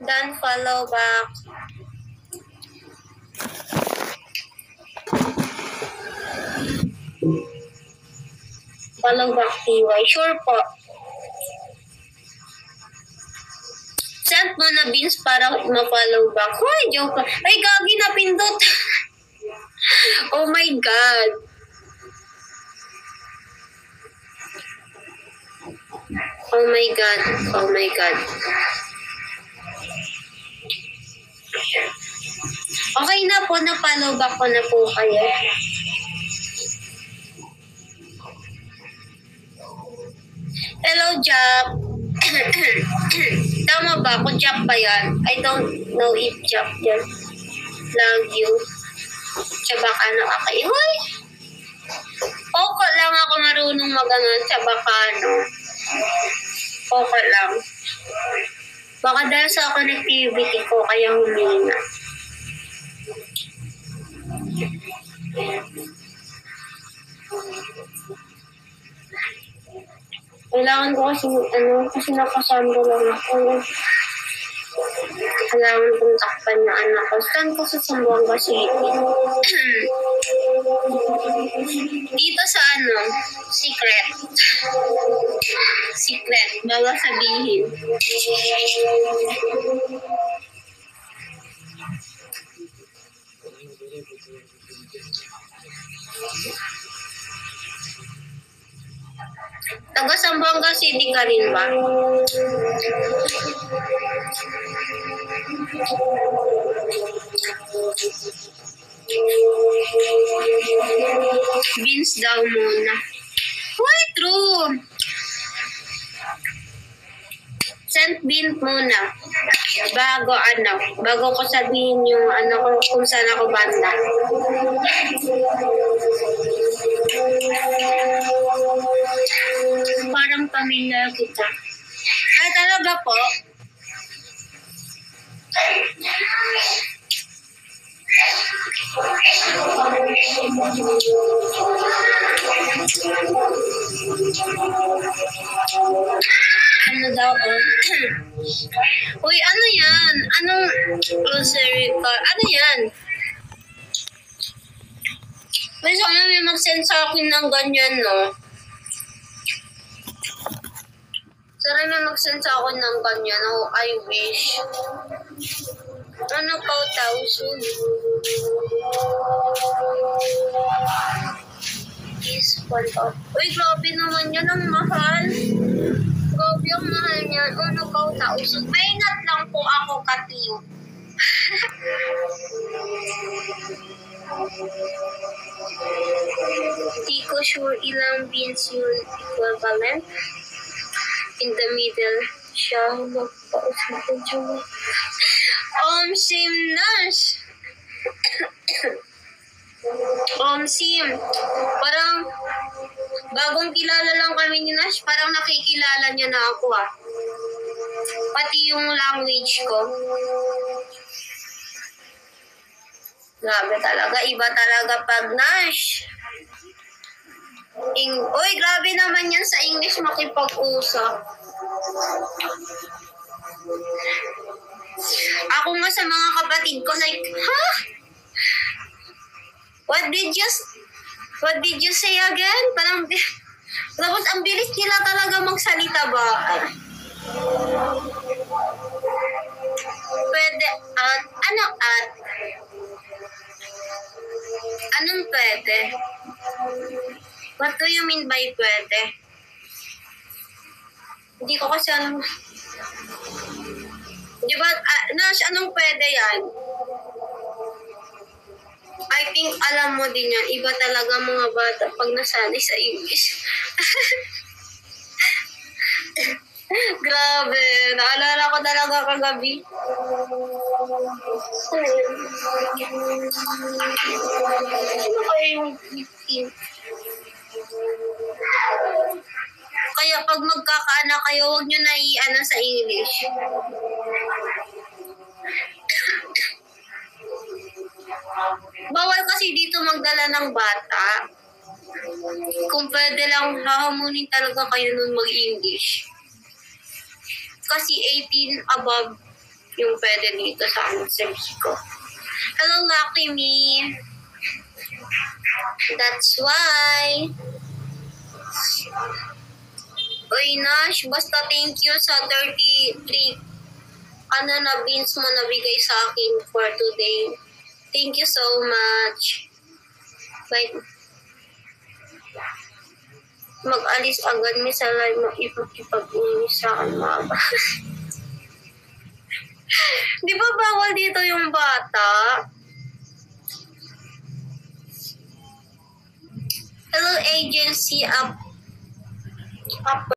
Done, follow back. Follow back, TY. Sure po. Send mo na Beans para ma-follow back. Hoy, joke. Ay, gagi na pindot. Oh my God. Oh my God. Oh my God. Okay na po, na-follow back ko na po kayo. Hello, Jap. Tama ba? Kung Jap ba yan? I don't know if Jap yan. Love you. Chabacano ako. Hoy! Poko lang ako marunong mag-anon. Chabacano. Poko lang. Baka dahil sa connectivity ko, kaya humina. Kailangan ko kasi nakasando lang ako. Kailangan kong takpan na anak ko. Saan ko sa Zamboanga City? Dito sa secret. Secret. Bawal sabihin. Taga Zamboanga City ka rin ba? Beans daw muna. Why true? Send beans muna. Bago ko sabihin yung ko kung saan ako banda. Parang pamilya kita. Ay, talaga po? Ano daw, Uy, ano yan? Anong grocery ka? Ano yan? May sana may mag-send sa akin ng ganyan, no? Sana may mag-send sa akin ng ganyan. Oh, I wish. Ano ka, 1,000? Is 1,000. Uy, grabe naman yan. Ang mahal. Grabe ang mahal niyan. Ano ka, 1,000? Maingat lang po ako, Katiyo. Di ko sure ilang beans yung equivalent. In the middle siya. Sim Nash. Sim. Parang bagong kilala lang kami ni Nash. Parang nakikilala niya na ako Pati yung language ko. Grabe talaga. Iba talaga pag Nash. Uy, grabe naman yan sa English makipag-usap. Ako nga sa mga kapatid ko, like, ha? What did you say again? Parang, tapos ang bilis nila talaga magsalita ba? Pwede, anong pwede? What do you mean by pwede? Hindi ko kasi di ba, Nash, anong pwede yan? I think alam mo din yan. Iba talaga mga bata pag nasanay sa English. Grabe. Naalala ko talaga kagabi. Ano kaya yung 15? Kaya pag magkakaanak kayo, huwag nyo na sa English. Bawal kasi dito magdala ng bata. Kung pwede lang, hahamunin talaga kayo nun mag-English. kasi 18 above yung pwede dito sa amin sa Bicol. Hello, Lucky Me. That's why. Uy, Nash, basta thank you sa 33 na beans mo nabigay sa akin for today. Thank you so much. Bye. Mag-alis agad may sa live mo ipag-uwi sa akin mga bata. Di ba bawal dito yung bata? Hello, agency up